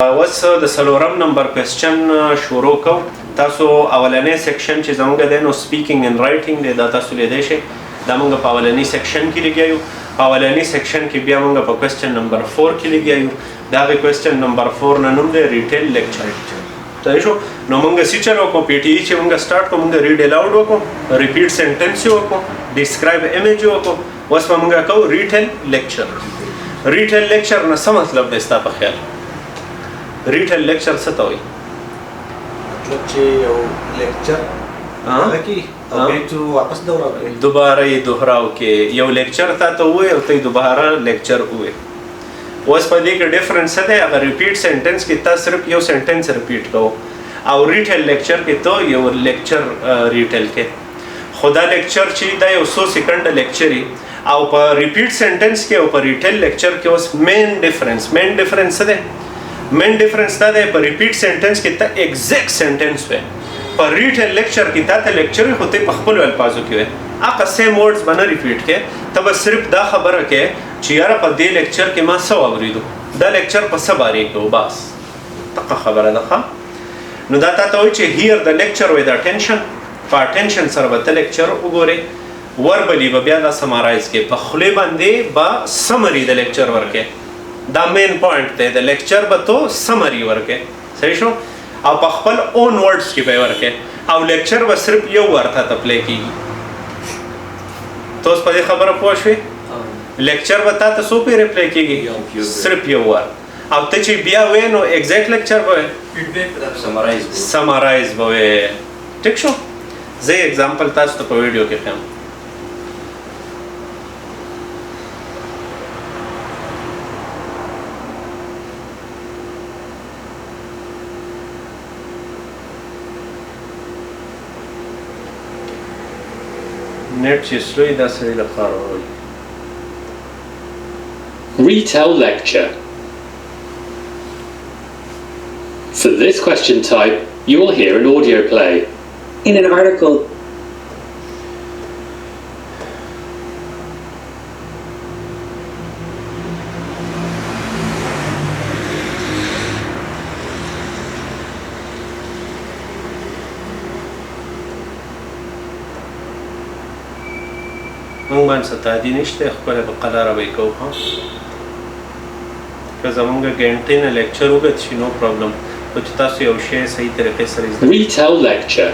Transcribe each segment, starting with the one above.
اوس د څلورم نمبر کوېسچن شروع کوو. تاسو اولنی سیکشن چې زموږ دی نو سپیکینګ اینډ رایټینګ دی، دا تاسو لیدی شئ. دا موږ په اولني سیکشن کې لګیا یو. په اولني سیکشن کې بیا موږ په کوېسچن نمبر 4 کې لګیا یو. د هغې کوېسچن نمبر 4 نه نوم دی ریټیل لیکچر. صحیح شو. نو موږ څه چل وکړو، پی ټي ای چې موږ سټارټ کړو، موږ ریډ الاؤډ وکړو، ریپیټ سینټنس یې وکړو، ډسکرایب امیج یې وکړو. اوس به موږ کوو ریټیل لیکچر. ریټیل لیکچر نه څه مطلب دی ستا په خیال؟ ریټیل لیکچر څه ته وایي؟ مطلب چې یو لیکچر دوباره یې دوهراو کې یو لیکچر تا ته ووایي او ته یې دوباره لیکچر ووایي. اوس په دې کې ډفرنس څه دی؟ هغه ریپیټ سینټنس کې تا صرف یو سینټنس ریپیټ کوو او ریټیل لیکچر کې ته یو لیکچر ریټیل کې. خو دا لیکچر چې دا یو 100 سیکنډه لیکچر او په ریپیټ سینټنس کې او په ریټیل لیکچر کې اوس مین ډفرنس څه دی؟ مین ډفرنس دا دی په ریپیټ سینټنس کې ته ایگزیکټ سینټنس وایي، په ریټیل لیکچر کې تا ته لیکچر وي خو ته په خپلو الفاظو کې وایي. هغه سیم ورډز به نه ریپیټ کې، ته به صرف دا خبره کې چې یاره په دې لیکچر کې ما څه واورېدو، دا لیکچر په څه بارې کې و، بس دغه خبره ده. ښه نو دا تا ته وایي چې هیر د لیکچر وی د اټینشن، په اټینشن سره به ته لیکچر وګورې. وربلي به بیا دا سمارایز کې، په خولې باندې به سمري د لیکچر ورکې. دا مین پوینټ دی، د لیکچر به تو سمري ورکې. صحیح شو. او په خپل اون ورډز کې به یې ورکې او لیکچر به صرف یو وار ته پلی کېږي. ته اوس په دې خبره پوه شوې؟ لیکچر به تا ته څو پیرې پلی کېږي؟ صرف یو وار. او ته چې بیا وایې نو ایگزیکټ لیکچر به وایې، سمرایز به وایې. ټیک شو. زه یې اگزامپل تاسو ته په ویډیو کې ښیم. Retell lecture. For this question type, you will hear an audio play. In an article, مونږ باندې څه تعدي نشته، ښکلی په قلاره به یې کوو. ښه که زمونږ ګنټې نه لیکچر وګت شي نو پرابلم، خو چې تاسو یو شی صحیح طریقې سره Retell lecture.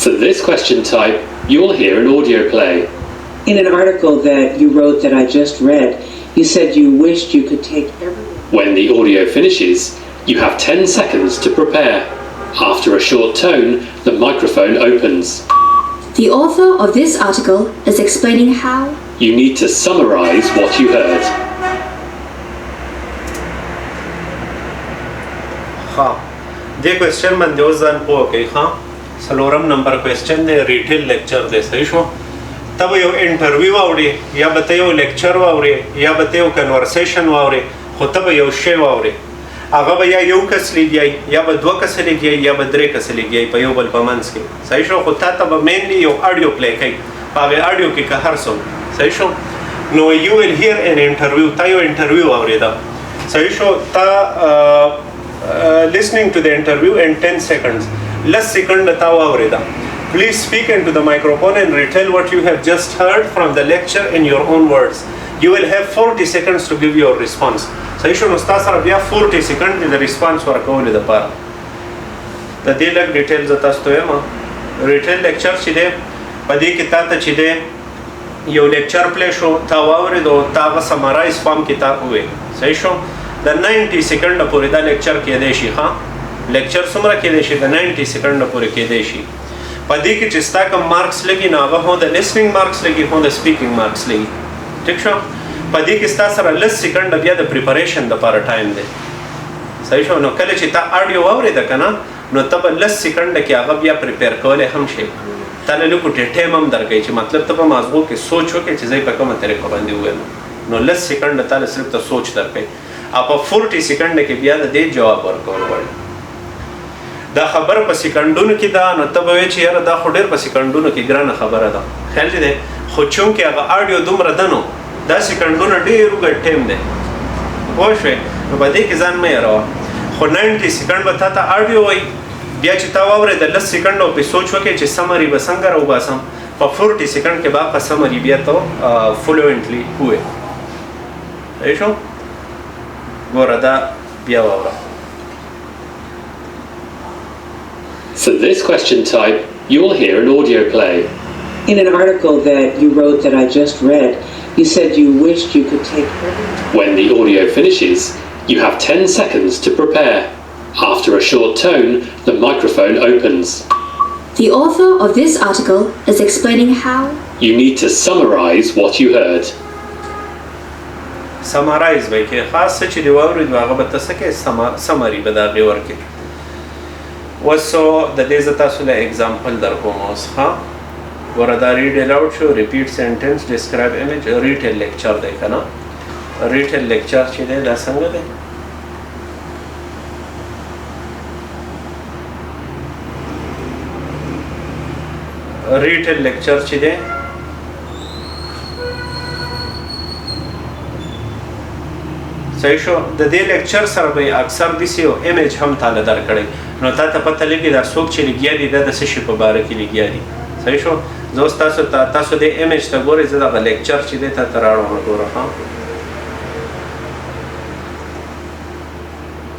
For this question type, you will hear an audio play. in an article that you wrote that I just read, you said you wished you could take everyone. When the audio finishes, you have 10 seconds to prepare. After a short tone, the microphone opens. The author of this article is explaining how You need to summarize what you heard. ها دې کوېسچن باندې اوس ځان پوه کوئ. ښه څلورم نمبر کوېسچن دی، ریټیل لیکچر دی. صحیح شو. ته به یو انټرویو واورې، یا به ته یو لیکچر واورې، یا به ته یو کنورسیشن واورې، خو ته به یو شی واورې. هغه به یا یو کس لګیایي، یا به دوه کسه لګیایي، یا به درې کسه لګیایي په یو بل په منځ کې. صحیح شو. خو تا ته به مینلی یو اډیو پلی کوي، په هغې اډیو کې که هر څوک. صحیح شو. نو یو ویل هیر ان انټرویو، تا یو انټرویو واورېده. صحیح شو. تا listening to the interview in 10 seconds. Less second ta واورېده. Please speak into the microphone and retell what you have just heard from the lecture in your own words. You will have 40 seconds to give your response. صحیح شو. نو ستا سره بیا 40 سیکنډ د ریسپانس ورکولو دپاره. د دې لږ ډیټیل زه تاسو ته وایم. ریټیل لیکچر چې دی په دې کې تا ته چې دی یو لیکچر پلی شو، تا واورېدو، تا هغه سمرایز فارم کې تا ووایې. صحیح شو. د 90 سیکنډه پورې دا لیکچر کېدی شي. ښه لیکچر څومره کېدی شي؟ د 90 سیکنډه پورې کېدی شي. په دې کې چې ستا کوم مارکس لګي نو هغه هم د لسننګ مارکس لګي، هم د سپیکینګ مارکس لګي. ټیک شو. په دې کې ستا سره لس سیکنډه بیا د پریپریشن دپاره ټایم دی. صحیح شو. نو کله چې تا اډیو واورېده که نه، نو ته به لس سیکنډه کې هغه بیا پریپیر کولی هم شي. تا له لږ ټایم هم درکوي چې مطلب ته په مازغو کې سوچ وکړې چې زه یې په کومه طریقه باندې ووایم. نو لس سیکنډه تا له صرف ته سوچ درکوي او په 40 سیکنډه کې بیا د دې جواب ورکول غواړي. دا خبر په سکندونو کې ده، نو ته به وایې چې یاره دا خو ډېر په سکندونو کې ګرانه خبره ده. خیال دې دی. خو چونکې هغه اډیو دومره ده نو دا سکندونه ډېر اوږد ټایم دی. پوه شوې نو په دې کې ځان مه یاروه خو 90 سیکنډ به تا ته اډیو وایي بیا چې تا واورېده 10 سیکنډ پې سوچ وکړې چې سمري به څنګه راوباسم په 40 سیکنډ کې به هغه سمري بیا ته فلوئنټلی ووایې صحیح شو ګوره دا بیا واوره. For this question type, you will hear an audio play. In an article that you wrote that I just read, you said you wished you could take... When the audio finishes, you have 10 seconds to prepare. After a short tone, the microphone opens. The author of this article is explaining how You need to summarize what you heard. سمرایز به کې خاص څه چې دی واورید هغه به ته څه کې سمري به د هغې ورکړي. اوس د دې زه تاسو له اګزامپل در کوم اوس ښه ګوره دا ریډ الاؤډ شو ریپیټ سینټنس ډسکرایب ایمیج ریټیل لیکچر دی که نه ریټیل لیکچر چې دی دا څنګه دی ریټیل لیکچر چې دی صحیح شو د دې لیکچر سره به اکثر داسې یو ایمیج هم تاله درکړی نو تا ته پته لګي دا څوک چې لګیا دي دا د څه شي په باره کې لګیا دي صحیح شو زه اوس تاسو دې ایمیج ته ګورئ زه دغه لیکچر چې دی تا ته راوړم ګوره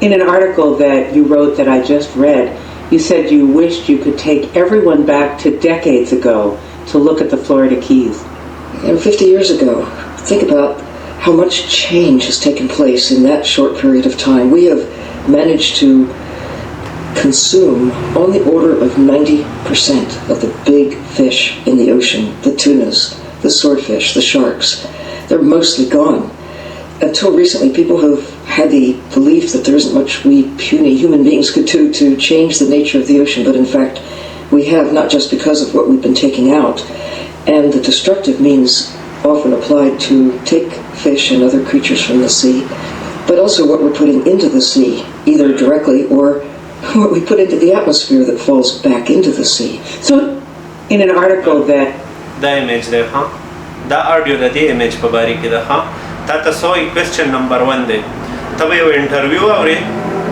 In an article that you wrote that I just read, you said you wished you could take everyone back to decades ago to look at the Florida Keys. And 50 years ago, think about how much change has taken place in that short period of time. We have managed to consume on the order of 90% of the big fish in the ocean, the tunas, the swordfish, the sharks. They're mostly gone. Until recently, people have had the belief that there isn't much we puny human beings could do to change the nature of the ocean, but in fact, we have, not just because of what we've been taking out, and the destructive means often applied to take fish and other creatures from the sea, but also what we're putting into the sea, either directly or what we put into the atmosphere that falls back into the sea. So, in an article that... دا image دی دا audio د دې image په باره کې ده تا ته سوی question number 1 دی ته به یو انټرویو واورې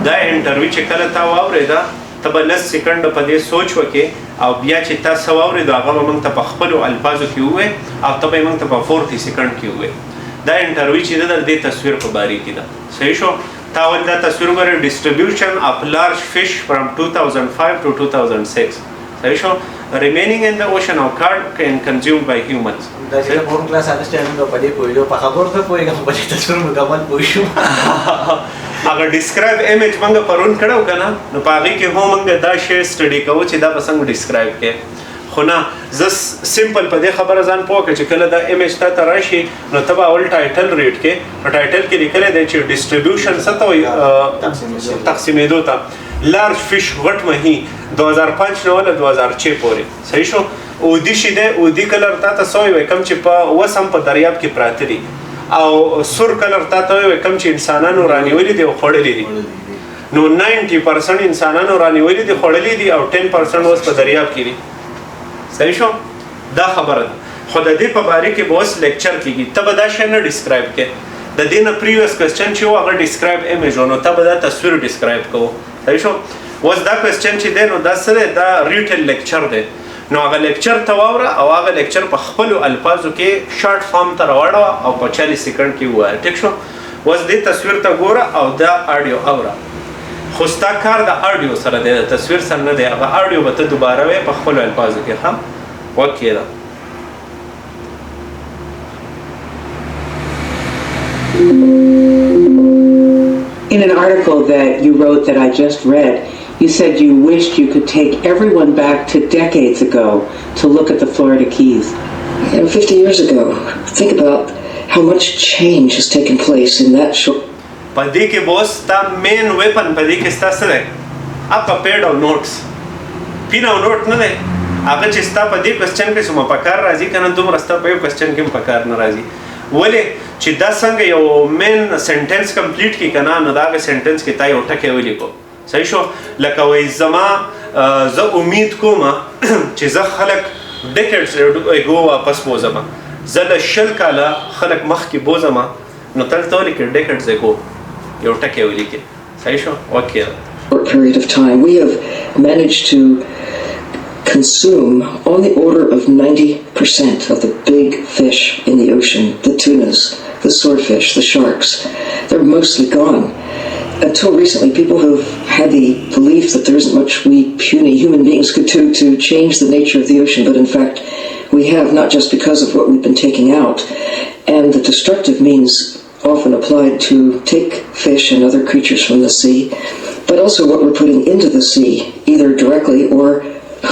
دا انټرویو چې کله تا واورېده ته به 10 سیکنډ په دې سوچ وکړې او بیا چې تا څه واورېدو هغه به موږ ته په خپلو الفاظو کې ووایې او ته به یې موږ ته په 40 سیکنډ کې ووایې دا انټرویو چې ده د دې تصویر په باره کې ده صحیح شو تا ول دا تصویر وګورې distribution of large fish from 2005 to 2006 صحیح شو remaining in the ocean occurred and consumed by humans. دا چې په کلاس انډرسټاندینګ په دې پوهیږو په خبرو ته پوهیږم په دې تصویر مکمل پوه شو هغه ډسکرایب ایمیج موږ پرون کړو که نه نو په هغې کې هم موږ دا شی سټډي کوو چې دا به څنګه ډسکرایب کړې خو نه زه سمپل په دې خبره ځان پوه کړه چې کله دا ایمیج تا ته راشي نو ته به اول ټایټل ریډ کړې په ټایټل کې لیکلی دی چې ډسټریبیوشن څه ته وایي تقسیمېدو ته لارج فش غټ مهي 2005 نه ولا 2006 پورې صحیح شو اودي شي دی اودي کلر تا ته څه وایي کوم چې په اوس هم په دریاب کې پراته دي او سور کلر تا ته وایي کوم چې انسانانو رانیولي دي او خوړلي دي نو 90% انسانانو رانیولي دي خوړلي دي او 10% اوس په دریاب کې دي صحیح شو دا خبره ده خو د دې په باره کې به اوس لیکچر کېږي ته به دا شی نه ډسکرایب کړې د دې نه پریویس کوېسچن چې و هغه ډسکرایب ایمیج و نو ته به دا تصویر ډسکرایب کوو صحیح شو اوس دا کوېسچن چې دی نو دا څه دی دا ریټیل لیکچر دی نو هغه لیکچر ته واوره او هغه لیکچر په خپلو الفاظو کې شارټ فارم ته راوړوه او په 40 سیکنډ کې ووایه ټیک شو اوس دې تصویر ته ګوره او دا اډیو اوره خو ستا کار د اډیو سره دی د تصویر سره نه دی هغه اډیو به ته دوباره وایې په خپلو الفاظو کې ښه وکې ده In an article that you wrote that I just read, you said you wished you could take everyone back to decades ago to look at the Florida Keys. And 50 years ago, think about how much change has taken place in that short... په دې کې به اوس ستا مین ویپن په دې کې ستا څه دی اپ پیډ او نوټس پین او نوټ نه دی هغه چې ستا په دې کوېسچن کې څومره په کار راځي که نه دومره ستا په یو کوېسچن کې هم په کار نه راځي ولې چې دا څنګه یو مین سنټنس کمپلیټ کړي که نه نو د هغې سنټنس کې تا یو ټکی ولیکو صحیح شو لکه وایي زما زه امید کوم چې زه خلک ډیکډز اګو واپس بوځم زه له 20 کاله خلک مخکې بوځم نو تل ته ولیکې ډیکډز اګو یو ټکی ولیکئ صحیح شو اوکې short period of time, we have managed to consume on the order of 90% of the big fish in the ocean, the tunas, the swordfish, the sharks. They're mostly gone. Until recently, people have had the belief that there isn't much we puny human beings could do to change the nature of the ocean, but in fact, we have, not just because of what we've been taking out, and the destructive means often applied to take fish and other creatures from the sea, but also what we're putting into the sea, either directly or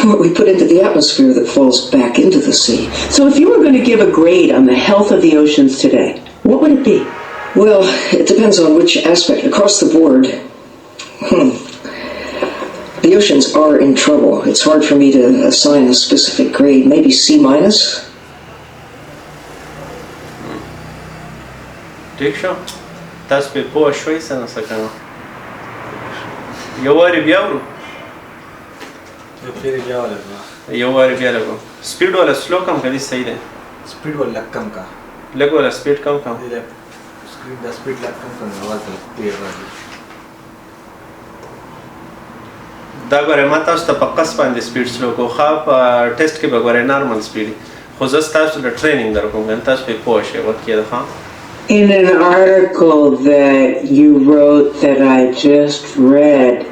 what we put into the atmosphere that falls back into the sea. So if you were going to give a grade on the health of the oceans today, what would it be? Well, it depends on which aspect. Across the board, the oceans are in trouble. It's hard for me to assign a specific grade. Maybe C-. ٹھیک شو تاسو پې پوه شوئ څه نه څه کنه یو وارې بیا ورو یو وارې بیا لګو سپیډ والا سلو کم کړي صحیح دی سپیډ ول لګ کم کا لږ والا سپیډ کم کم سپیډ د سپیډ لګ کم کړه اواز کلیئر راځي دا ګوره ما تاسو ته په قص باندې سپیډ سلو کو خو په ټیسټ کې به ګوره نارمل سپیډ خو زه تاسو له ټریننګ درکوم ګن تاسو پې پوه شئ وکې ده ښه In an article that you wrote that I just read,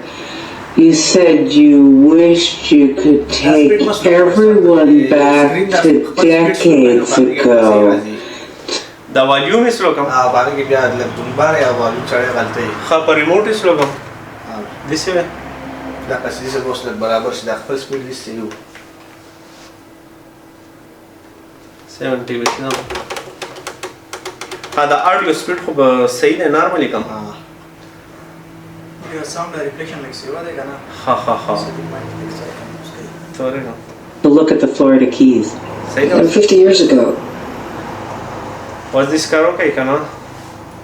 you said you wished you could take everyone back to decades ago. دا والیوم یې سلو کم باندې کې بیا لږ دومباره یا والیوم سره غلطي ښه په ریموټ یې سلو کم داسې وی دا کسي چې اوس لږ برابر شي د خپل سپیډ لیست یو 70 وشي دا آډیو سپیډ خو به صحیح دی نارملی کم یو ساوند ریفلیکشن لږ سیوا دی که نه ښه ښه ښه تورې نو To look at the Florida Keys. صحیح And ده 50 years ago, اوس داسې کار وکړئ که نه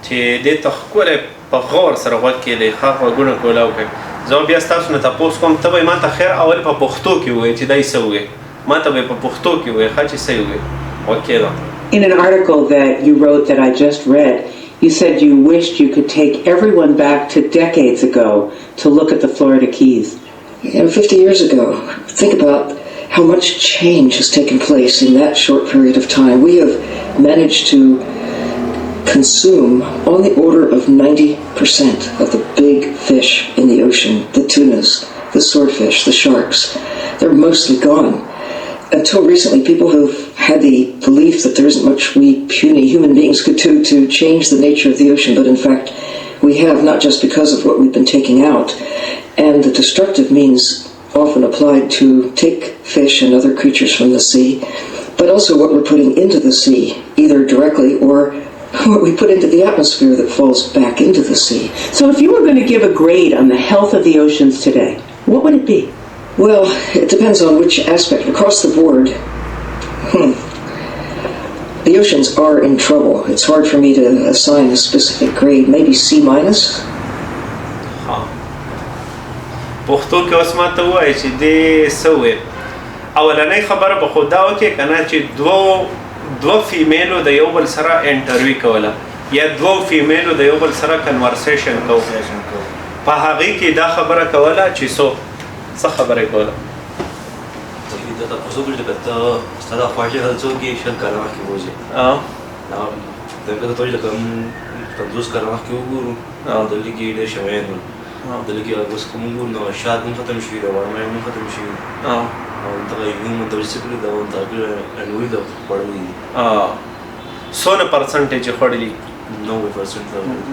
چې دې ته ښکلی په غور سره غوږ کېدی ښه غوږونه کولا وکړئ زه بیا ستاسو نه تپوس کوم ته به یې ما ته خیر اول په پښتو کې ووایې چې دا یې څه ووایې ما ته به یې په پښتو کې ووایې ښه چې څه یې ووایې اوکې ده In an article that you wrote that I just read, you said you wished you could take everyone back to decades ago to look at the Florida Keys. 50 years ago, think about how much change has taken place in that short period of time. We have managed to consume on the order of 90% of the big fish in the ocean, the tunas, the swordfish, the sharks. They're mostly gone. Until recently, people have had the belief that there isn't much we puny human beings could do to change the nature of the ocean, but in fact, we have, not just because of what we've been taking out, and the destructive means often applied to take fish and other creatures from the sea, but also what we're putting into the sea, either directly or what we put into the atmosphere that falls back into the sea. So if you were going to give a grade on the health of the oceans today, what would it be? Well, it depends on which aspect. Across the board, the oceans are in trouble. It's hard for me to assign a specific grade. Maybe C-. پښتو کې اوس ما ته ووایي چې دې څه ووایې اولنۍ خبره به خو دا وکړې که نه چې دوه فیمیلو د یو بل سره انټرویو کوله یا دوه فیمیلو د یو بل سره کنورسیشن کوو په هغې کې دا خبره کوله چې څه خبرې کوله دا تاسو ګل د ستاسو خواږه هڅو کې شل کارونه کوي دا دغه ته لکه 50 کارونه کوي د لګي ډېر شوی نو د لګي اوس کوم نو شاد هم ختم شي دا ورمه هم ختم شي او دا یو متوسط دا دا انوي دا پړوي 100% خړلې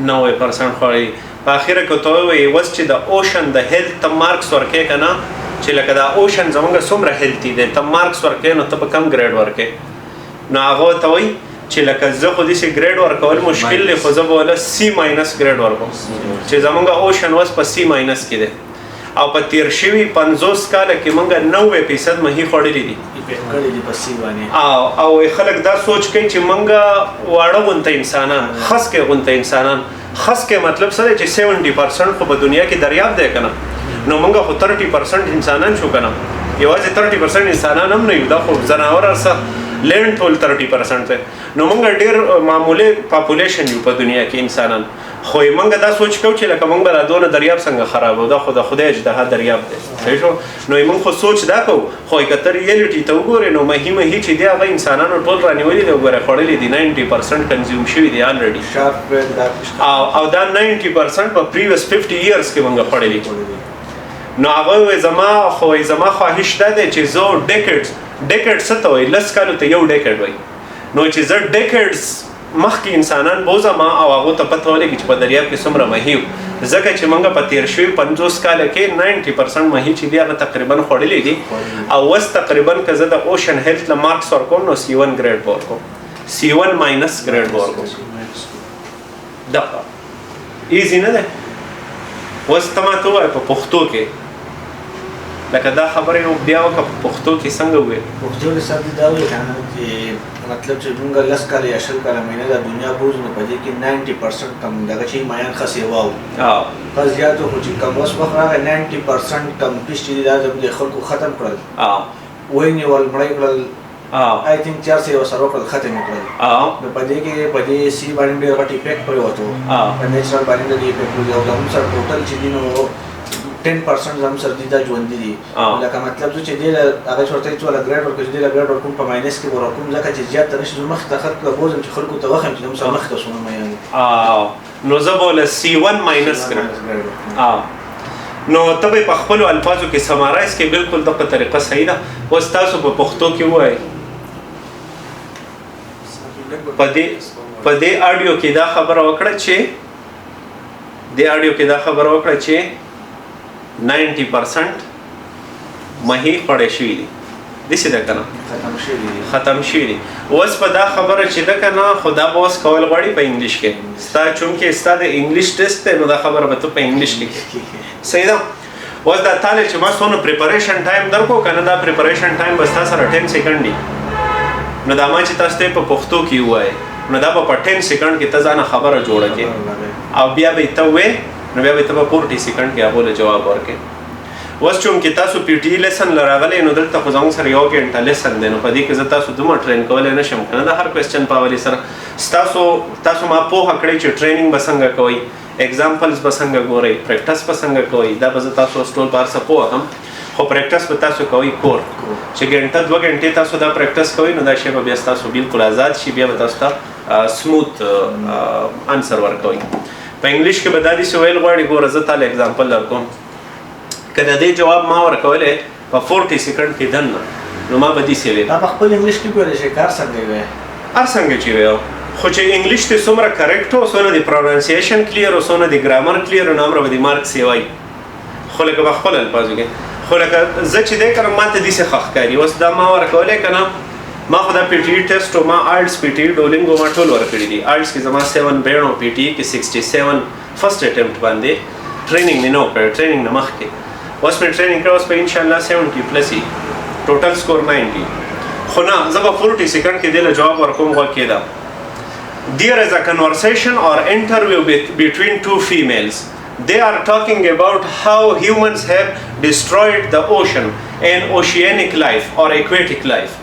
90% خړلې په اخره کې ته وایي اوس چې د اوشن د هیلث ته مارکس ورکې که نه چې لکه دا اوشن زمونږ څومره هیلتي دی ته مارکس ورکې نو ته به کم ګریډ ورکې نو هغه ته وایي چې لکه زه خو داسې ګریډ ورکول مشکل دی خو زه به وله C- ګریډ ورکوم چې زمونږ اوشن اوس په C- کې دی او په تیر شوي 50 کاله کې موږ 90% مهي خوړلي دي او خلک دا سوچ کوي چې موږ واړه غونته انسانان خسکې غونته انسانان خسکې مطلب څه دی چې 70% خو په دنیا کې دریاب دی که نه نو موږ خو 30% انسانان شو که نه یوازې 30% انسانان هم نه یو دا خو ځناور څه لینډ ټول 30% دی نو موږ ډېر معمولی پاپولیشن یو په دنیا کې انسانان خو موږ دا سوچ کوو چې لکه موږ به دا دونه دریاب څنګه خرابو دا خو د خدای اجدها دریاب دی صحیح شو نو موږ خو سوچ دا کوو خو که ته ریالټي ته وګورې نو مهي چې دی هغه انسانانو ټول رانیولي دی وګوره خوړلي دي 90% کنزیوم شوي دي الریډي او دا 90% په پریویس 50 ایئرز کې موږ خوړلي نو هغه زما خواهش دا دی چې زه ډیکډ څه ته وایي 10 کالو ته یو ډیکډ وایي نو چې زه ډیکډز مخکې انسانان بوزم او هغو ته پته ولګي چې په دریاب کې څومره مهي وو ځکه چې موږ په تېر شوي 50 کاله کې 90% مهي چې دي هغه تقریبا خوړلي دي او اوس تقریبا که زه د اوشن هیلث له مارکس ورکوم نو C1 ګریډ به ورکوم C1 ماینس ګریډ به ورکوم دغه ایزي نه دی اوس ته ماته ووایه په پښتو کې لکه دا خبره یو بیا وکړه په پښتو کې څنګه وویل پښتو کې سر دا وایي که نه چې مطلب چې موږ 10 کاله یا 20 کاله مهینه د دنیا بوځو نو په دې کې 90% کم دغه چې میان ښه سیوا وو بس زیاتو خو چې کم اوس وخت راغی 90% کم پیش چې دا د خلکو ختم کړل ونیول مړی کړل آی تھنک 4 سیوا سره وکړل ختم یې کړل نو په دې کې په دې سی باندې ډېر غټ افیکټ پرېوتو په نیچرل باندې د افیکټ پرېوتو او زموږ سره ټوټل چې دي نو 10% زموږ سره دي دا ژوندي دي لکه مطلب چې دې هغه چې ورته چې ولا ګریډ ورکړي دې له ګریډ ورکوم په ماینس کې ورکوم ځکه چې زیات تر شي مخ ته خلک بوزم چې خلکو ته وخم چې زموږ سره مخ ته سونه مې نو زه بوله C1 ماینس ګریډ نو ته به په خپل الفاظو کې سمارایز کې بالکل دغه طریقه صحیح ده اوس تاسو په پښتو کې وایي په دې اډیو کې دا خبره وکړه چې 90% مهي خوړې شوي دي داسې ده که نه ختم شوي دي اوس په دا خبره چې ده که نه خو دا به اوس کول غواړي په انګلیش کې ستا چونکې ستا د انګلیش ټیسټ دی نو دا خبره به ته په انګلیش کې صحیح ده اوس دا تاله چې ما څونه پریپریشن ټایم درکو که نه دا پریپریشن ټایم به ستا سره 10 سیکنډ دي نو دا ما چې تاسو ته په پښتو کې ووایې نو دا به په 10 سیکنډ کې ته ځانه خبره جوړه کړې او بیا به ته ووایې نو بیا به ته په 40 سیکنډ کې هغو له جواب ورکړې اوس چونکې تاسو PTE لیسن له راغلی نو دلته خو زموږ سره 1 ګنټه لیسن دی نو په دې کې زه تاسو دومره ټرین کولی نه شم که نه د هر کوېسچن په حوالې سره تاسو ما پوهه کړئ چې ټریننګ به څنګه کوئ ایگزامپلز به څنګه ګورئ پریکټس به څنګه کوئ دا به زه تاسو اوس ټول په هر څه پوه هم خو پریکټس به تاسو کوئ کور چې ګنټه 2 ګنټې تاسو دا پریکټس کوئ نو دا شی به بیا ستاسو بالکل آزاد شي بیا به تاسو ته سموت انسر ورکوئ په انګلیش کې به دا داسې ویل غواړي ګوره زه تاله اگزامپل درکوم که د دې جواب ما ورکولی په 40 سیکنډ کې دننه نو ما به داسې ویل په خپل انګلیش کې ویلی شي کار څنګه وی هر څنګه چې وی خو چې انګلیش ته څومره کریکټ و څونه د پروننسیشن کلیر و څونه د ګرامر کلیر و نو همره به د مارکس یې وایي خو لکه په خپل الفاظو کې خو لکه زه چې دی که نه ما ته داسې ښه ښکاري اوس دا ما ورکولی که نه ما خو دا PTE ټیسټ او ما آیلټس PTE ډولینګو ما ټول ورکړي دي آیلټس کې زما 7 بیڼ او PTE کې 67 فرست اټمپټ باندې ټریننګ مې نه وکړی ټریننګ نه مخکې اوس مې ټریننګ کړی اوس به انشاءالله 70 پلس وي ټوټل سکور 90 خو نه زه به 40 سیکنډ کې دې له جواب ورکوم غوږ کېدم There is a conversation or interview between two females. They are talking about how humans have destroyed the ocean and oceanic life or aquatic life.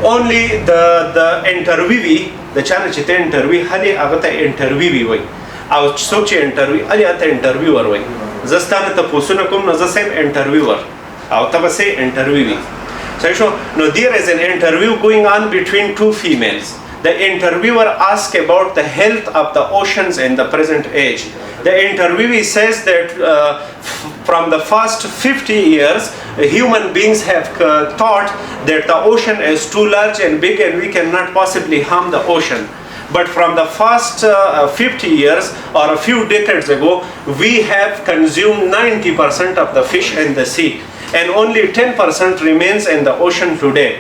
Only the interviewee د چا نه چې ته انټرویو هلې هغه ته انټرویوي وایي او څوک چې انټرویو هلې هغه ته انټرویور وایي زه ستا نه تپوسونه کوم نو زه صرف انټرویور او ته به صحیح انټرویوي صحیح شو نو there is an interview going on between two females. The interviewer asks about the health of the oceans in the present age. The interviewee says that from the first 50 years, human beings have thought that the ocean is too large and big and we cannot possibly harm the ocean. But from the first 50 years or a few decades ago, we have consumed 90% of the fish in the sea and only 10% remains in the ocean today.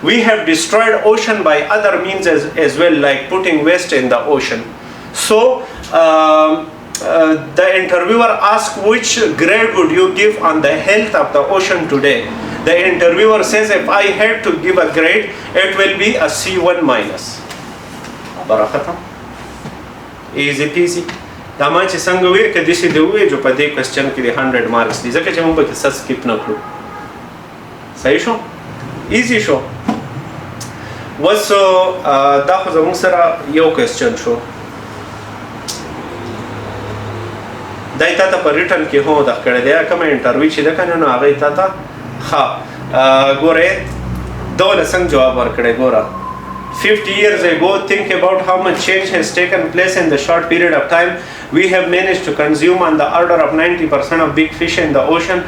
We have destroyed ocean by other means as well, like putting waste in the ocean. So the interviewer asked, which grade would you give on the health of the ocean today? The interviewer says, if I had to give a grade, it will be a C1 minus. Barakatan. Easy peasy. دا ما چې څنګه وی که داسې دی ووایي چې په دې کوېسچن کې د 100 مارکس دي ځکه چې موږ پکې څه سکپ نه کړو صحیح شو ایزي شو اوس دا خو زموږ سره یو کوېسچن شو دای تا ته په ریټن کې هو د کړه دی کوم انټرویو چې د کنه نو هغه تا ته ها ګوره دوله څنګه جواب ورکړي ګوره 50 years ago, think about how much change has taken place in the short period of time. We have managed to consume on the order of 90% of big fish in the ocean.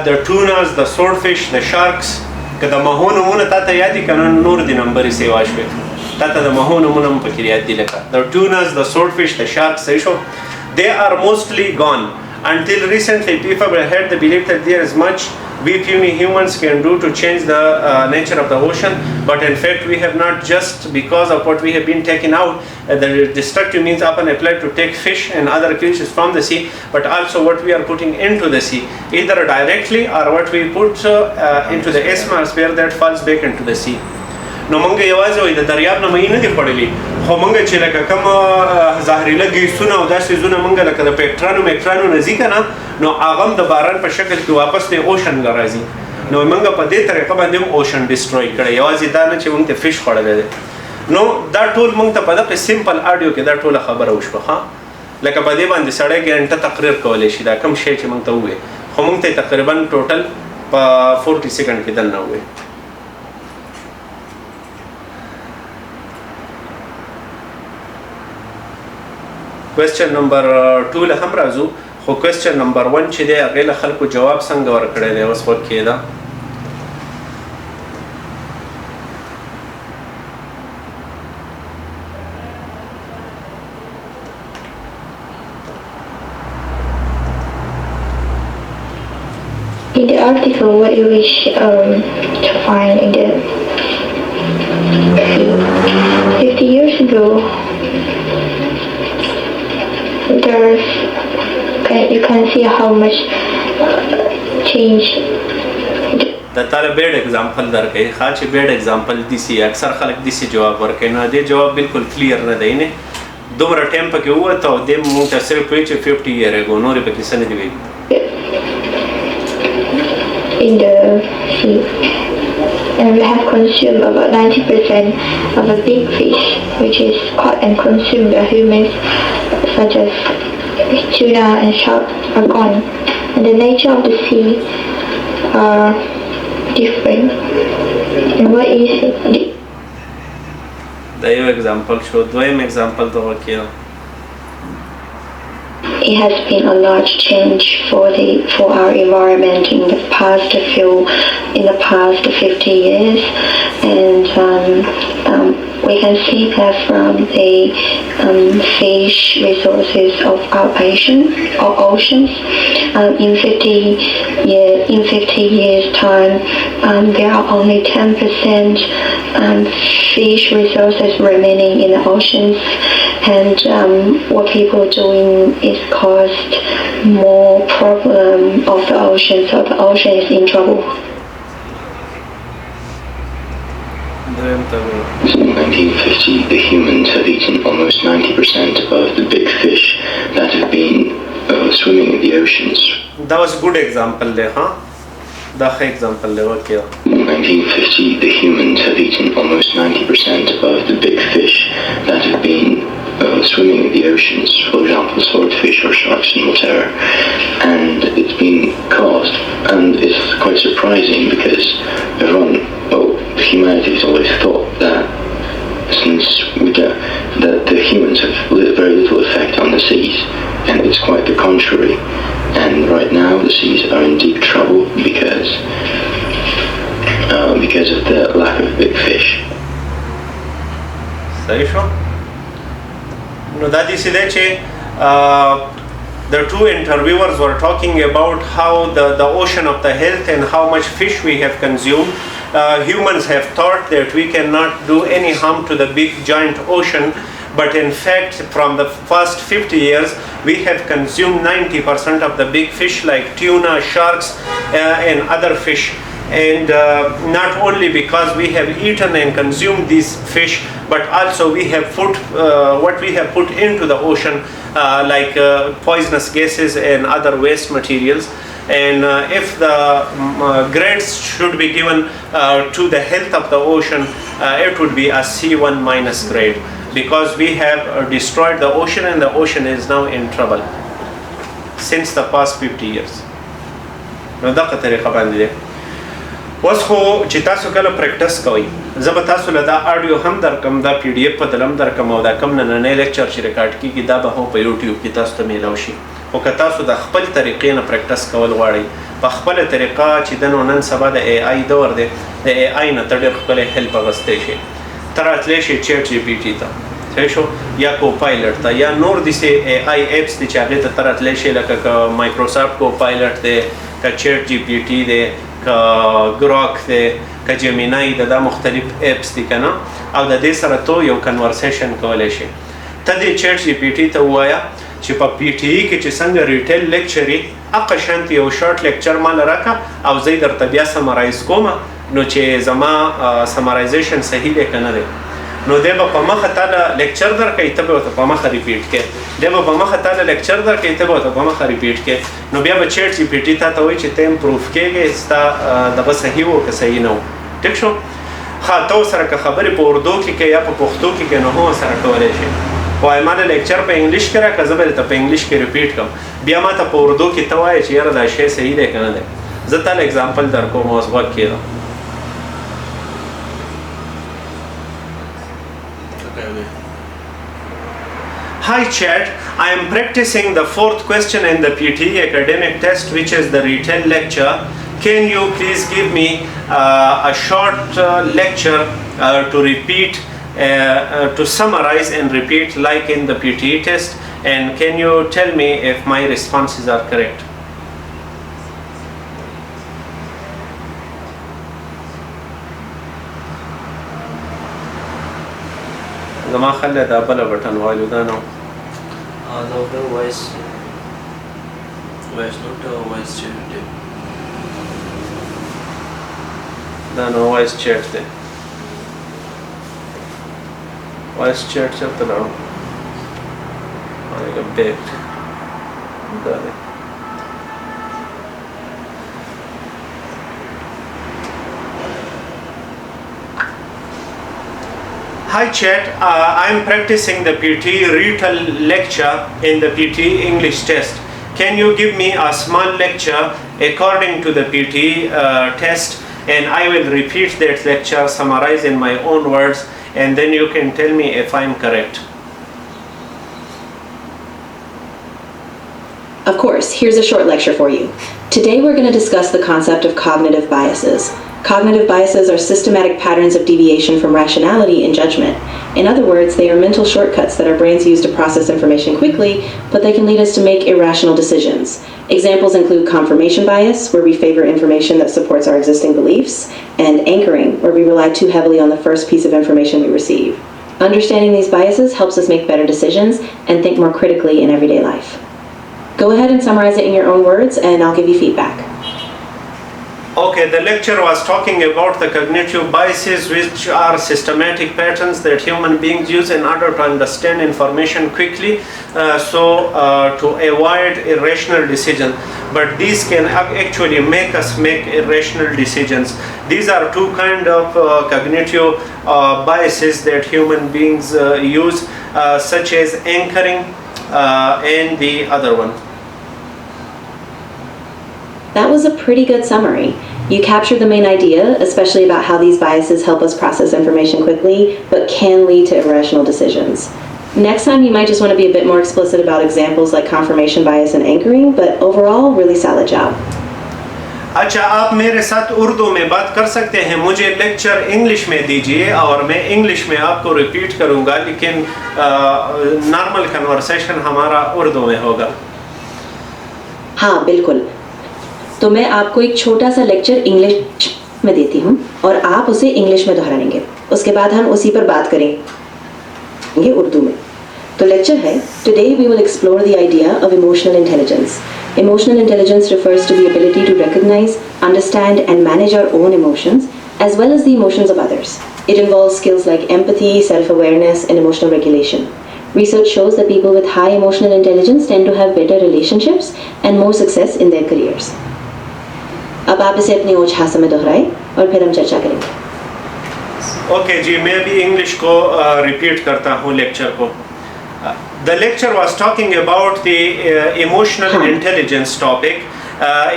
The tunas, the swordfish, the sharks. که د مهو نمونه تا ته یاد دي که نه نور دي نمبرې سیوا شوې تا ته د مهو نمونه هم پکې یاد دي لکه the tunas, the swordfish, the sharks صحیح شو they are mostly gone. Until recently, people had the belief that there is much we puny humans can do to change the nature of the ocean, but in fact we have not, just because of what we have been taken out, the destructive means often applied to take fish and other creatures from the sea, but also what we are putting into the sea, either directly or what we put into the atmosphere that falls back into the sea. نو مونږ یوازې وایي د دریاب نه مې نه دي خوړلي خو مونږ چې لکه کوم زهریله ګیسونه او دا څیزونه مونږ لکه د پیکټرانو میکټرانو نه ځي که نه نو هغه هم د باران په شکل کې واپس د اوشن نه راځي نو مونږ په دې طریقه باندې هم اوشن ډسټروی کړی یوازې دا نه چې مونږ ته فش خوړلی دی نو دا ټول مونږ ته په دغه سمپل اډیو کې دا ټوله خبره وشوه ښه لکه په دې باندې سړی ګنټه تقریر کولی شي دا کوم شی چې مونږ ته ووایي خو مونږ ته تقریبا ټوټل په 40 سیکنډ کې دننه ووایي Question number 2 له هم راځو خو question number 1 چې دی هغې له خلکو جواب څنګه ورکړی دی اوس وخت کې ده In the article, what you wish to find in the 50 years ago, you can see how much change. د تعالی بیډ اگزامپل درکې ښه چې بیډ اگزامپل دیسی اکثر خلک دیسی جواب ورکوي نو دې جواب بالکل کلیر نه دی نه دومره ټایم پکې ووته او دې مونږ ته صرف وایي چې 50 years ago نورې پکې څه نه دي ویلي In the sea, and we have consumed about 90% of a big fish, which is caught and consumed by humans, such as tuna and shark are gone, and the nature of the sea are different. And what is دا یو example شو دویم example ته ورکړه It has been a large change for our environment in the past 50 years, and we can see that from the fish resources of our oceans. In 50 years time, there are only 10% fish resources remaining in the oceans, and what people are doing is caused more problem of the ocean, so the ocean is in trouble. Since 1950, the humans have eaten almost 90% of the big fish that have been swimming in the oceans. That was a good example there, huh? That's an example there, okay. In 1950, the humans have eaten almost 90% of the big fish that have been swimming in the oceans, for example, swordfish or sharks and whatever. And it's been caused, and it's quite surprising because humanity has always thought that since that the humans have very little effect on the seas, and it's quite the contrary. And right now the seas are in deep trouble because of the lack of big fish. صحیح شو نو دا دې سیده چې the two interviewers were talking about how the ocean of the health and how much fish we have consumed. Humans have thought that we cannot do any harm to the big giant ocean, but in fact from the past 50 years we have consumed 90% of the big fish like tuna, sharks and other fish. And not only because we have eaten and consumed these fish, but also we have put what we have put into the ocean like poisonous gases and other waste materials. And if the grades should be given to the health of the ocean, it would be a C1 minus grade because we have destroyed the ocean and the ocean is now in trouble. since the past 50 years. نو دغه طریقه باندې دی. اوس خو چې تاسو کله پریکټس کوئ زه به تاسو له دا اډیو هم درکم، دا پی ډي اف په دلم درکم او دا کم نننی لیکچر چې ریکارډ کېږي دا به هم په یوټیوب کې تاسو ته میلاو شي. خو که تاسو د خپل طریقې نه پریکټس کول غواړئ په خپله طریقه چې د نن سبا د اے آی دور دی، د اے آی نه ته ډېر ښکلی هیلپ اخیستی شي. ته راتلی شي چیټ جی پی ټي ته صحیح شو، یا کو پایلټ ته، یا نور داسې اے آی ایپس دي چې هغې ته ته راتلی شي، لکه که مایکروسافټ کو پایلټ دی، که چیټ جی پی ټي دی، که ګراک دی، که جیمینای دی، دا مختلف ایپس دي که نه، او د دې سره تو یو کنورسیشن کولی شي. ته دې چیټ جی پی ټي ته ووایه چې په پی ټي ای کې چې څنګه ریټیل لیکچر یې هغه شانتې یو شارټ لیکچر ماله راکړه او زه یې درته بیا سمرایز کومه، نو چې زما سمرایزیشن صحیح دی که نه دی. نو دی به په مخه تاله لیکچر درکوي، ته به ورته په مخه ریپیټ کړې، دی به په مخه تاله لیکچر درکوي، ته به ورته په مخه ریپیټ کړې. نو بیا به چیټ جی پی ټي تا ته وایي چې ته امپروف کېږې، ستا دغه صحیح و که صحیح نه و. ټیک شو؟ ښه ته ورسره که خبرې په اردو کې کوې یا په پښتو کې کوې نو هم ورسره کولی شې. وایي ما د لیکچر په انګلیش کې راکړه، زه به درته په انګلیش کې ریپیټ کړم، بیا ما ته په اردو کې ته وایې چې یاره دا شی صحیح دی که نه دی. زه تاله اگزامپل در کوم، اوس غوږ کېږم. Hi chat, I am practicing the 4th question in the PTE academic test, which is the Retell lecture. Can you please give me a short lecture to repeat, to summarize and repeat like in the PTE test, and can you tell me if my responses are correct? زما خلې دا بله بټن والو دا نو دا وایس نوټ وایس چیټ دی، دا نو وایس چیټ دی. وایس چیټ چېرته لاړو؟ هغه بیک دا دی. Hi chat, I am practicing the PTE Retell lecture in the PTE English test. Can you give me a small lecture according to the PTE test, and I will repeat that lecture, summarize in my own words, and then you can tell me if I am correct. Of course, here's a short lecture for you. Today we're going to discuss the concept of cognitive biases. Cognitive biases are systematic patterns of deviation from rationality and judgment. In other words, they are mental shortcuts that our brains use to process information quickly, but they can lead us to make irrational decisions. Examples include confirmation bias, where we favor information that supports our existing beliefs, and anchoring, where we rely too heavily on the first piece of information we receive. Understanding these biases helps us make better decisions and think more critically in everyday life. Go ahead and summarize it in your own words, and I'll give you feedback. Okay, the lecture was talking about the cognitive biases, which are systematic patterns that human beings use in order to understand information quickly, to avoid irrational decisions. But these can actually make us make irrational decisions. These are two kind of cognitive biases that human beings use, such as anchoring and the other one. That was a pretty good summary. You captured the main idea, especially about how these biases help us process information quickly, but can lead to irrational decisions. Next time, you might just want to be a bit more explicit about examples like confirmation bias and anchoring, but overall, really solid job. अच्छा, आप मेरे साथ उर्दू में बात कर सकते हैं, मुझे लेक्चर इंग्लिश में दीजिए और मैं इंग्लिश में आपको रिपीट करूंगा, लेकिन नॉर्मल कन्वर्सेशन हमारा उर्दू में होगा. हाँ बिल्कुल. तो मैं आपको एक छोटा सा लेक्चर इंग्लिश में देती हूँ और आप उसे इंग्लिश में दोहराएंगे. उसके बाद हम उसी पर बात करेंगे उर्दू में. तो लेक्चर है, Today we will explore the idea of emotional intelligence. Emotional intelligence refers to the ability to recognize, understand and manage our own emotions as well as the emotions of others. It involves skills like empathy, self-awareness and emotional regulation. Research shows that people with high emotional intelligence tend to have better relationships and more success in their careers. अब आप इसे अपनी ओज हाथ में दोहराएं और फिर हम चर्चा करेंगे. ओके जी, मैं भी इंग्लिश को रिपीट करता हूँ लेक्चर को. The lecture was talking about the emotional intelligence topic.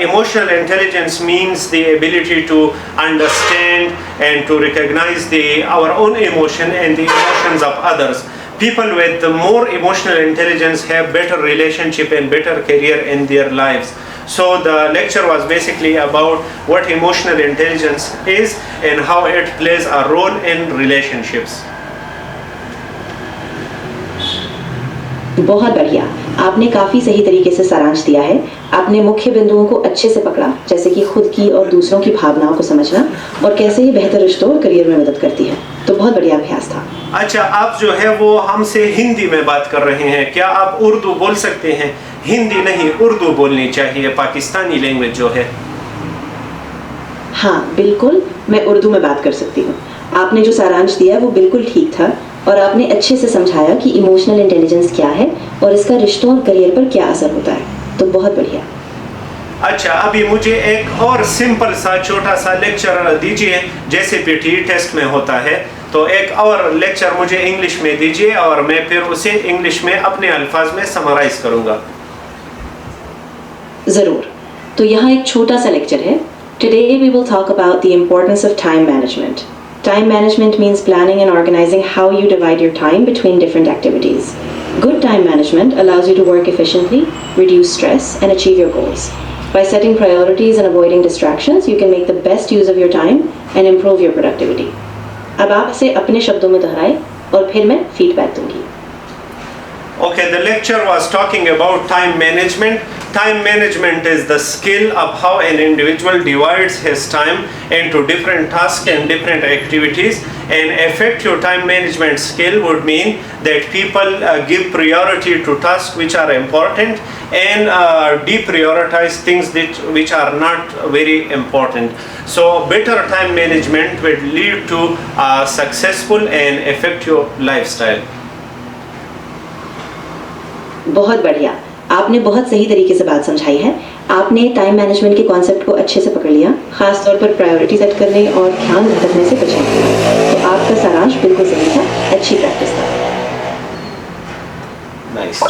Emotional intelligence means the ability to understand and to recognize our own emotion and the emotions of others. People with more emotional intelligence have better relationship and better career in their lives. So the lecture was basically about what emotional intelligence is and how it plays a role in relationships. बहुत बढ़िया, आपने काफ़ी सही तरीके से सारांश दिया है। आपने मुख्य बिंदुओं को अच्छे से पकड़ा, जैसे कि खुद की और दूसरों की भावनाओं को समझना और कैसे ये बेहतर रिश्तों और करियर में मदद करती है। तो बहुत बढ़िया अभ्यास था। अच्छा, आप जो है वो हमसे हिंदी में बात कर रहे हैं, क्या आप उर्दू बोल सकते हैं? हिंदी नहीं, उर्दू बोलनी चाहिए, पाकिस्तानी लैंग्वेज जो है। हाँ बिल्कुल, मैं उर्दू में बात कर सकती हूँ। आपने जो सारांश दिया वो बिल्कुल ठीक था और आपने अच्छे से समझाया कि इमोशनल इंटेलिजेंस क्या है और इसका रिश्तों और करियर पर क्या असर होता है। तो बहुत बढ़िया। अच्छा, अभी मुझे एक और सिंपल सा छोटा सा लेक्चर दीजिए, जैसे PTE टेस्ट में होता है। तो एक और लेक्चर मुझे इंग्लिश में दीजिए और मैं फिर उसे इंग्लिश में अपने अल्फाज में समराइज करूँगा। ज़रूर। तो यहाँ एक छोटा सा लेक्चर है। Today we will talk about the importance of time management. Time management means planning and organizing how you divide your time between different activities. Good time management allows you to work efficiently, reduce stress, and achieve your goals. By setting priorities and avoiding distractions, you can make the best use of your time and improve your productivity. अब आप इसे अपने शब्दों में दोहराएं और फिर मैं फीडबैक दूंगी। Okay, the lecture was talking about time management. Time management is the skill of how an individual divides his time into different tasks and different activities. An effective time management skill would mean that people give priority to tasks which are important and deprioritize things which are not very important. So better time management will lead to a successful and effective lifestyle. बहुत बढ़िया, आपने बहुत सही तरीके से बात समझाई है। आपने टाइम मैनेजमेंट के कॉन्सेप्ट को अच्छे से पकड़ लिया, खास तौर पर प्रायोरिटी सेट करने और ध्यान भटकने से बचने के लिए। तो आपका सारांश बिल्कुल सही था, अच्छी प्रैक्टिस था। नाइस।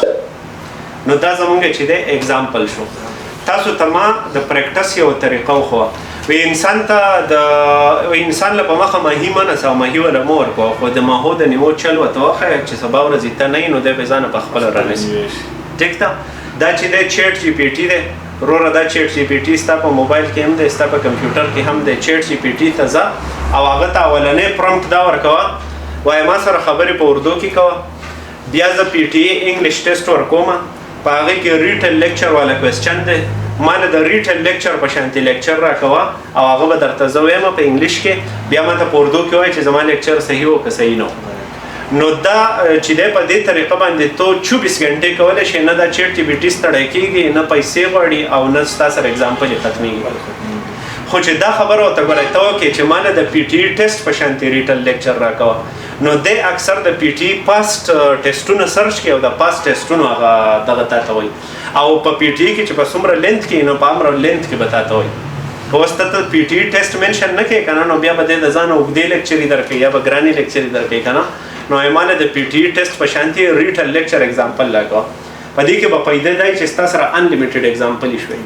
नो दा ज़मूंगे चिदे एग्जाम्पल शो तासु तमा द प्रैक्टिस यो तरीक़ा हुआ वे इंसान ता द इंसान ला पमा खमा ही मन असा मही वाला मोर को खुद माहो द निवो चल वतो है कि सबावर जितना नहीं नो दे बेजाना पखपल रनेस ठीक था दा चिदे चैट GPT दे रोरा दा चैट GPT स्ता पे मोबाइल के हम दे स्ता पे कंप्यूटर के हम दे चैट GPT तजा आवागता वालने प्रॉम्प्ट दा वर्कवा वाय मा सर खबरी पे उर्दू की कवा बिया द PTE इंग्लिश टेस्ट वर्कोमा पागे के रिटेल लेक्चर वाला क्वेश्चन दे माने द रिटेल लेक्चर पे शांति लेक्चर राकवा او هغه به درته زویم په انګلیش کې بیا ماته په اردو کې وایي چې زما لیکچر صحیح او که صحیح نه نو دا چې دی په دې طریقه باندې تو 24 غنټې کولای شي نه دا چیټ GPT ستړی کېږي نه پیسې غواړي او نه ستا سره اگزامپل یې ختمېږي خو چې دا خبره ورته ګورئ ته وکړې چې ما نه د PTE ټیسټ په شانتې ریټل لیکچر راکوه نو دی اکثر د PTE پاست ټیسټونه سرچ کړي او د پاست ټیسټونو هغه دغه تا ته وایي او په PTE کې چې په څومره لینث کې نو په هغومره لینث کې به تا ته وایي که اوس ته PTE ټیسټ منشن نه کوې که نه نو بیا به دی د ځانه اوږدې لیکچرې درکوي یا به ګرانې لیکچرې درکوي که نه نو یې ما نه د PTE ټیسټ په شانتې ریټل لیکچر اگزامپل راکوه په دې کې به پیدا دی چې ستا سره انلیمیټډ اگزامپلې شوی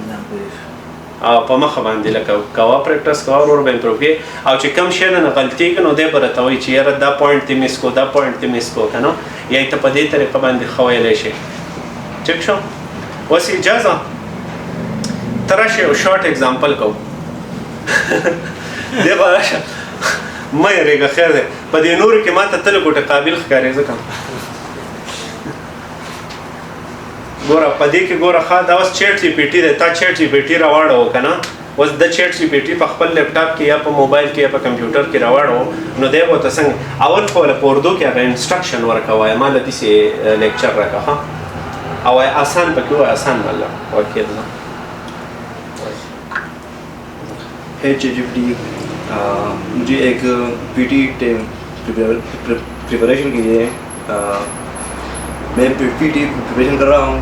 او په مخه باندې لکه کوه پریکټس کوه ورور به امپروف کړې او چې کم شی نه غلطي کړي نو دی به راته وایي چې یاره دا پوینټ دې مس کو دا پوینټ دې مس کو که نه یا یې ته په دې طریقه باندې ښه ویلی شي ټیک شو اوس اجازه ته راشئ یو شارټ اگزامپل کوو دی به راشه مه یېرېږه خیر دی په دې نورو کې ما ته ته لږ ګوټه قابل ښکارې ځکه ګوره په دې کې ګوره ښه دا اوس چیټ GPT دی تا چیټ GPT راواړو که نه اوس د چیټ GPT په خپل لیپټاپ کې یا په موبایل کې یا په کمپیوټر کې راواړو نو دی به ورته څنګه اول خو له په اردو کې هغه انسټرکشن ورکه وایه ما له داسې لیکچر راکړه ښه او آسان پکې وایه آسان والا ورکې ده है ChatGPT मुझे एक PTE प्रिपरेशन के लिए मैं PTE प्रिपरेशन कर रहा हूँ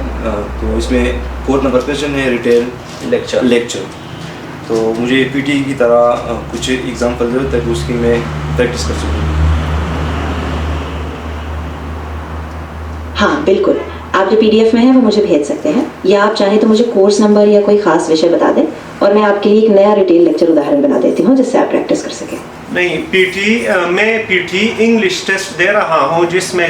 तो इसमें 4 नंबर क्वेश्चन है रिटेल लेक्चर तो मुझे PTE की तरह कुछ एग्जाम्पल दो ताकि उसकी मैं प्रैक्टिस कर सकूँ। हाँ बिल्कुल, आप जो PDF में है वो मुझे भेज सकते हैं, या आप चाहें तो मुझे कोर्स नंबर या कोई खास विषय बता दें और मैं आपके लिए एक नया रिटेल लेक्चर उदाहरण बना देती हूँ जिससे आप प्रैक्टिस कर सकें। नहीं, मैं PT इंग्लिश टेस्ट दे रहा हूँ जिसमें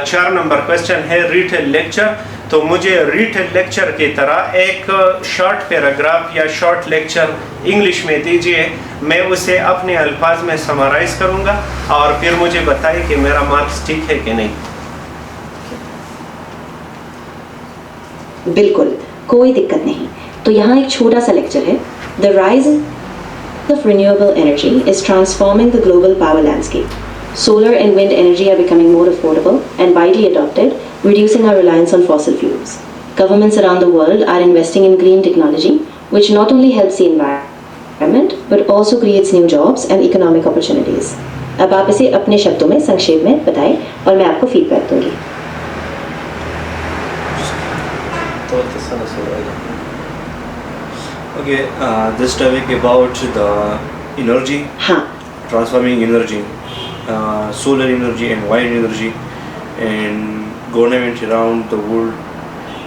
4 नंबर क्वेश्चन है रिटेल लेक्चर, तो मुझे रिटेल लेक्चर की तरह एक शॉर्ट पैराग्राफ या शॉर्ट लेक्चर इंग्लिश में दीजिए, मैं उसे अपने अल्फाज में समराइज करूँगा और फिर मुझे बताइए कि मेरा मार्क्स ठीक है कि नहीं। बिल्कुल, कोई दिक्कत नहीं। तो यहाँ एक छोटा सा लेक्चर है, the rise of renewable energy is transforming the global power landscape. Solar and wind energy are becoming more affordable and widely adopted, reducing our reliance on fossil fuels. Governments around the world are investing in green technology, which not only helps the environment but also creates new jobs and economic opportunities. अब आप इसे अपने शब्दों में संक्षेप में बताएं और मैं आपको फीडबैक दूंगी। Okay, this topic about the energy, transforming energy, solar energy and wind energy, and government around the world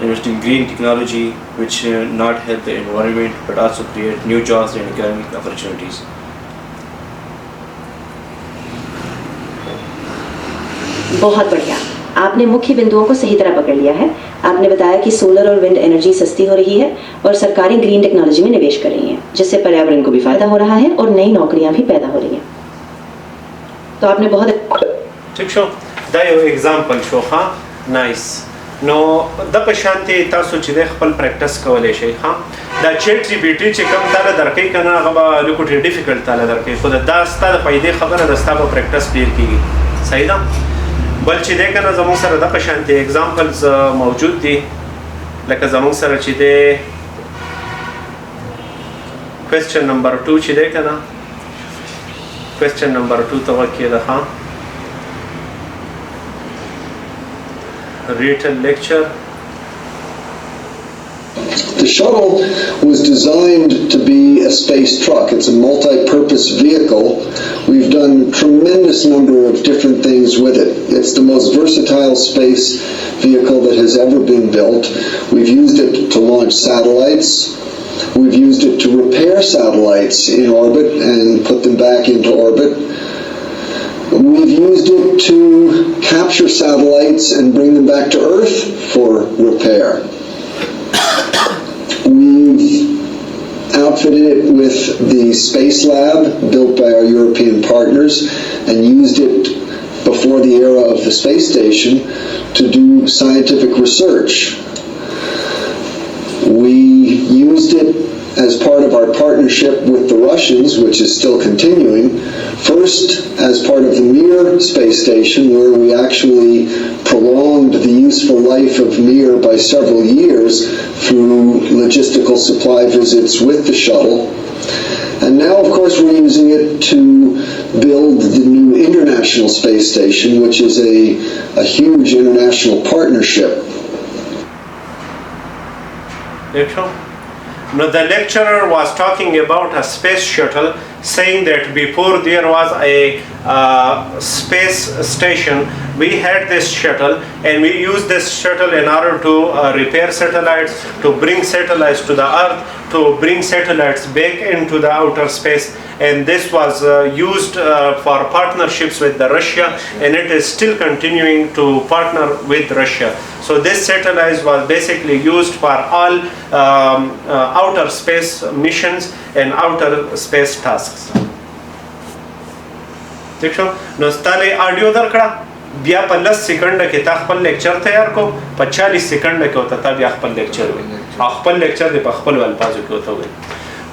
investing green technology which not help the environment but also create new jobs and economic opportunities. बहुत बढ़िया, आपने मुख्य बिंदुओं को सही तरह पकड़ लिया है। आपने बताया कि सोलर और विंड एनर्जी सस्ती हो रही है और सरकारें ग्रीन टेक्नोलॉजी में निवेश कर रही हैं, जिससे पर्यावरण को भी फायदा हो रहा है और नई नौकरियां भी पैदा हो रही हैं। तो आपने बहुत ठीक शो दा यो एग्जांपल शो। हाँ नाइस। नो द पशांति तासु چې د خپل پریکټس کولای شي ها دا چیټ جی پی ټی چې کوم تعالی درکې کنه هغه لکه ډیفیکلټ تعالی درکې خو دا ستاسو د پیدې خبره د ستاسو پریکټس ډیر کیږي صحیح ده بل چې د کنه زموږ سره د پشانتي اگزامپلز موجود دي لکه زموږ سره چې د کوېسچن نمبر 2 چې د کنه کوېسچن نمبر 2 ته وکړه ها written lecture. The shuttle was designed to be a space truck. It's a multi-purpose vehicle. We've done a tremendous number of different things with it. It's the most versatile space vehicle that has ever been built. We've used it to launch satellites. We've used it to repair satellites in orbit and put them back into orbit. We've used it to capture satellites and bring them back to Earth for repair. We've outfitted it with the Space Lab built by our European partners and used it before the era of the space station to do scientific research. We used it as part of our partnership with the Russians, which is still continuing, first as part of the Mir space station, where we actually prolonged the useful life of Mir by several years through logistical supply visits with the shuttle. And now, of course, we're using it to build the new International Space Station, which is a huge international partnership. Now the lecturer was talking about a space shuttle, saying that before there was a space station, we had this shuttle and we used this shuttle in order to repair satellites, to bring satellites to the Earth, to bring satellites back into the outer space, and this was used for partnerships with the Russia, and it is still continuing to partner with Russia. So this satellite was basically used for all outer space missions and outer space tasks. ठीक छो نو ستاله آډیو درکړه بیا په 10 سکند کې تا خپل لیکچر تیار کو 45 سکند کې وته تا بیا خپل لیکچر وي خپل لیکچر د خپل الفاظو کې وته وي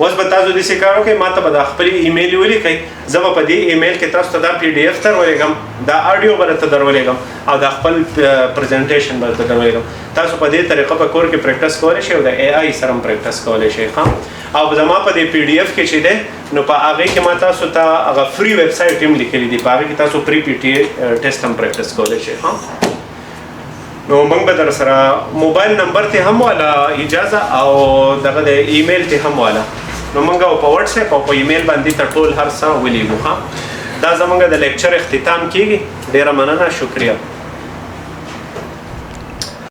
اوس به تاسو د سکارو کې ماته به د خپل ایمیل ولیکئ زه به په دې ایمیل کې تاسو ته دا PDF تر ولېږم دا آډیو به ته درولېږم او د خپل پریزنټیشن به ته درولېږم تاسو په دې طریقه په کور کې پریکټس کولای شئ او د AI سره هم پریکټس کولای شئ ها او زما په دې PDF کې چې ده نو په هغه کې ما تاسو ته هغه فری ویب سټ هم لیکلي دی په هغه کې تاسو پری PTE ټیسټ هم پریکټس کولای شئ ها نو موږ به در سره موبایل نمبر ته هم ولا اجازه او دغه د ایمیل ته هم ولا نو موږ په واتس اپ او په ایمیل باندې ټول هر څه ولېږو ها دا زموږ د لیکچر اختتام کیږي ډیره مننه شکریہ